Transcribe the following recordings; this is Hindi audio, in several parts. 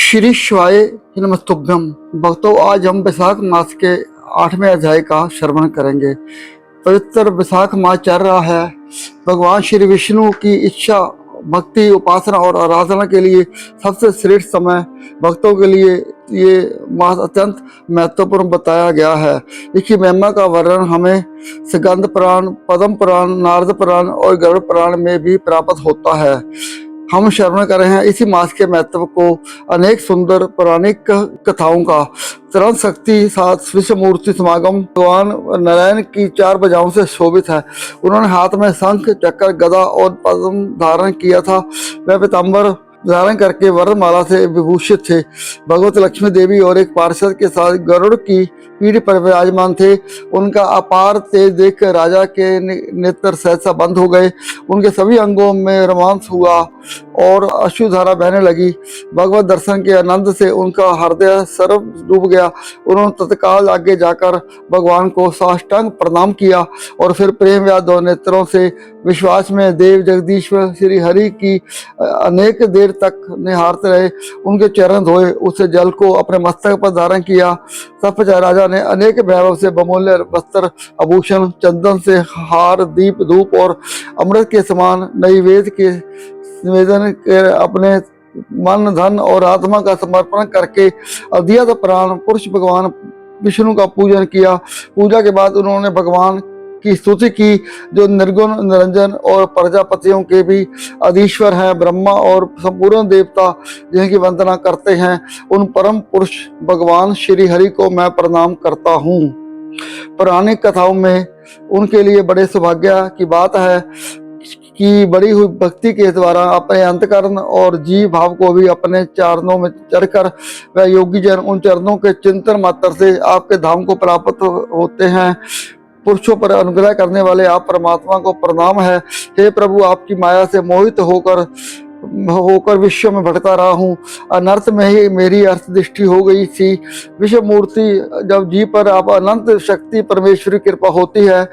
श्री शिवाय नमस्तुभ्यम। भक्तों, आज हम वैशाख मास के 8वें अध्याय का श्रवण करेंगे। पवित्र वैशाख मास चल रहा है। भगवान श्री विष्णु की इच्छा, भक्ति, उपासना और आराधना के लिए सबसे श्रेष्ठ समय भक्तों के लिए ये मास अत्यंत महत्वपूर्ण बताया गया है। इसकी महिमा का वर्णन हमें स्कंद पुराण, पद्म पुराण, नारद पुराण और गरुड़ पुराण में भी प्राप्त होता है। हम श्रवण कर रहे हैं इसी मास के महत्व को अनेक सुंदर पौराणिक कथाओं का। चरण शक्ति साथ विश्वमूर्ति समागम भगवान नारायण की 4 भुजाओं से शोभित है। उन्होंने हाथ में शंख, चक्र, गदा और पद्म धारण किया था। वह पीताम्बर धारण करके वरमाला से विभूषित थे। भगवत लक्ष्मी देवी और एक पार्षद के साथ गरुड़ की पीठ पर विराजमान थे। उनका अपार तेज देख राजा के नेत्र सहसा बंद हो गए। उनके सभी अंगों में रोमांच हुआ और अश्रुधारा बहने लगी। भगवत दर्शन के आनंद से उनका हृदय सर्व डूब गया। उन्होंने तत्काल आगे जाकर भगवान को साष्टांग प्रणाम किया और फिर प्रेम या दो नेत्रों से विश्वास में देव जगदीश्वर श्री हरि की अनेक देर तक निहारते रहे। उनके चरण धोए, उसे जल को अपने मस्तक पर धारण किया। तत्पश्चात राजा ने अनेक वैभव से बहुमूल्य वस्त्र, आभूषण, चंदन से हार, दीप, धूप और अमृत के समान नैवेद्य के निवेदन के अपने मन, धन और आत्मा का समर्पण करके अद्यत प्राण पुरुष भगवान विष्णु का पूजन किया। पूजा के बाद उन्होंने भगवान की स्तुति की, जो निर्गुण, निरंजन और प्रजापतियों के भी अधीश्वर हैं। ब्रह्मा और संपूर्ण देवता जिनकी वंदना करते हैं, उन परम पुरुष भगवान श्री हरि को मैं प्रणाम करता हूँ। पौराणिक कथाओं में उनके लिए बड़े सौभाग्य की बात है कि बड़ी हुई भक्ति के द्वारा अपने अंतकरण और जीव भाव को भी अपने चरणों में चढ़कर वह योगी जन उन चरणों के चिंतन मात्र से आपके धाम को प्राप्त होते हैं। पुरुषों पर अनुग्रह करने वाले आप परमात्मा को प्रणाम है। हे प्रभु, आपकी माया से मोहित होकर विश्व में भटका रहा हूँ। अनर्थ में ही मेरी अर्थ दृष्टि हो गई थी। विश्व मूर्ति जब जीव पर आप अनंत शक्ति परमेश्वरी कृपा होती है,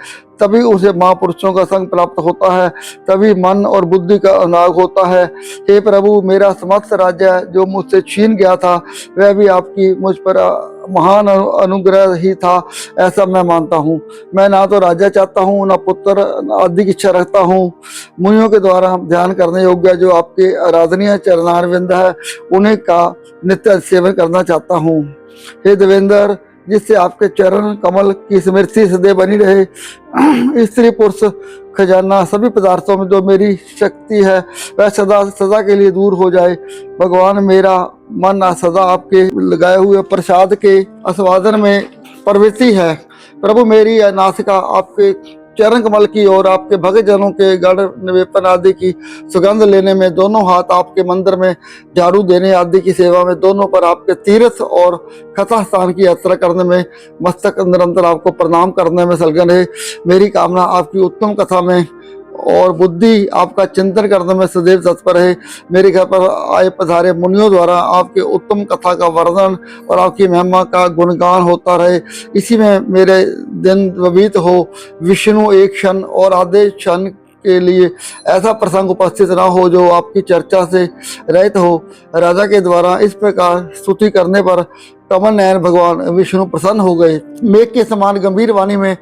तभी उसे महापुरुषों का संग प्राप्त होता है, तभी मन और बुद्धि का अनुराग होता है। हे प्रभु, मेरा समस्त राज्य जो मुझसे छीन गया था, वह भी आपकी मुझ पर महान अनुग्रह ही था, ऐसा मैं मानता हूँ। मैं ना तो राज्य चाहता हूँ, ना पुत्र आदि की इच्छा रखता हूँ। मुनियों के द्वारा ध्यान करने योग्य जो आपके आराधनीय चरणारविंद है, उन्हें का नित्य सेवन करना चाहता हूँ। हे देवेंद्र, जिससे आपके चरण कमल की स्मृति सदैव बनी रहे। स्त्री पुरुष खजाना सभी पदार्थों में जो मेरी शक्ति है, वह सदा सदा के लिए दूर हो जाए। भगवान, मेरा मन सदा आपके लगाए हुए प्रसाद के आस्वादन में प्रवृत्ति है। प्रभु, मेरी नासिका आपके चरण कमल की और आपके भक्त जनों के गण निवेदन आदि की सुगंध लेने में, दोनों हाथ आपके मंदिर में झाड़ू देने आदि की सेवा में, दोनों पर आपके तीर्थ और कथा स्थान की यात्रा करने में, मस्तक निरंतर आपको प्रणाम करने में संलग्न है। मेरी कामना आपकी उत्तम कथा में और बुद्धि आपका चिंतन करने में सदैव तत्पर है। मेरे घर पर आए पधारे मुनियों द्वारा आपके उत्तम कथा का वर्णन और आपकी महिमा का गुणगान होता रहे। इसी में मेरे दिन व्यतीत हो। विष्णु एक क्षण और आधे क्षण के लिए ऐसा प्रसंग उपस्थित न हो जो आपकी चर्चा से रहित हो। राजा के द्वारा इस प्रकार स्तुति करने पर कमल नयन भगवान विष्णु प्रसन्न हो गए। मेघ के समान गंभीर वाणी में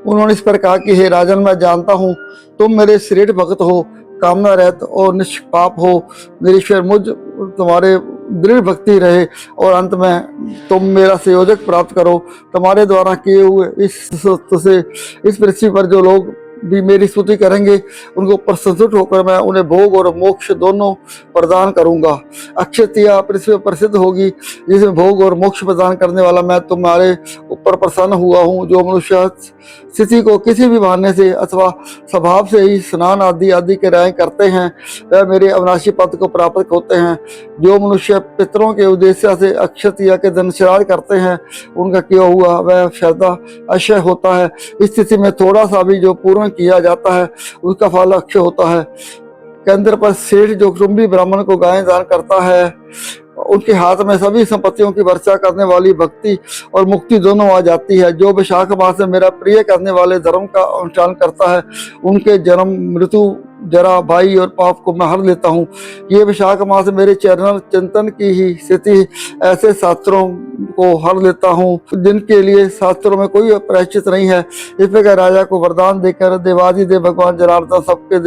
उन्होंने इस पर कहा कि हे राजन, मैं जानता हूँ तुम मेरे श्रेष्ठ भक्त हो, कामना रहित और निष्पाप हो। निरीश्वर, मुझ तुम्हारे दृढ़ भक्ति रहे और अंत में तुम मेरा संयोजक प्राप्त करो। तुम्हारे द्वारा किए हुए इस पृथ्वी पर जो लोग भी मेरी स्तुति करेंगे, उनको ऊपर संतुष्ट होकर मैं उन्हें भोग और मोक्ष दोनों प्रदान करूंगा। अक्षय तृतीया पृथ्वी प्रसिद्ध होगी, जिसमें भोग और मोक्ष प्रदान करने वाला मैं तुम्हारे ऊपर प्रसन्न हुआ हूँ। जो मनुष्य स्थिति को किसी भी बहाने से अथवा स्वभाव से ही स्नान आदि के राय करते हैं, वह मेरे अविनाशी पद को प्राप्त होते हैं। जो मनुष्य पितरों के उद्देश्य से अक्षय तृतीया के दिन श्राद्ध करते हैं, उनका किया हुआ वह श्रद्धा अक्षय होता है। इस स्थिति में थोड़ा सा भी जो पूर्ण किया जाता है, उसका फल अक्षय होता है। केंद्र पर सेठ जो कुटुंबी ब्राह्मण को गाय दान करता है, उनके हाथ में सभी संपत्तियों की वर्षा करने वाली भक्ति और मुक्ति दोनों आ जाती है। जो वैशाख मास में मेरा प्रिय करने वाले धर्म का अनुष्ठान करता है, उनके जन्म, मृत्यु, जरा भाई और पाप को मैं हर लेता हूँ। ये विशाख मास मेरे चरण चिंतन की ही स्थिति ऐसे शास्त्रों को हर लेता हूँ जिनके लिए शास्त्रों में कोई प्रायश्चित नहीं है। इस प्रकार राजा को वरदान देकर देवादिदेव भगवान जनार्दन सबके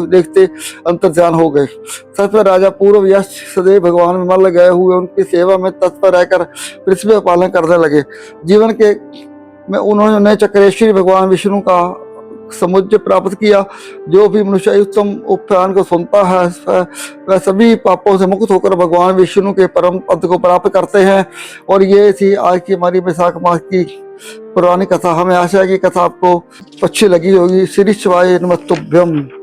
देखते अंतर्ध्यान हो गए। सच पर राजा पूर्व यश सदैव भगवान में मल गए हुए उनकी सेवा में तत्पर रहकर पृथ्वी का पालन करने लगे। जीवन के में उन्होंने चक्रेश्वरी भगवान विष्णु का समुच्चय प्राप्त किया। जो भी मनुष्य उत्तम उपयान को सुनता है वह सभी पापों से मुक्त होकर भगवान विष्णु के परम पद को प्राप्त करते हैं। और ये थी आज की हमारी वैशाख मास की पुरानी कथा। हमें आशा है कि कथा आपको अच्छी लगी होगी। श्री शिवाय नमस्तुभ्यम।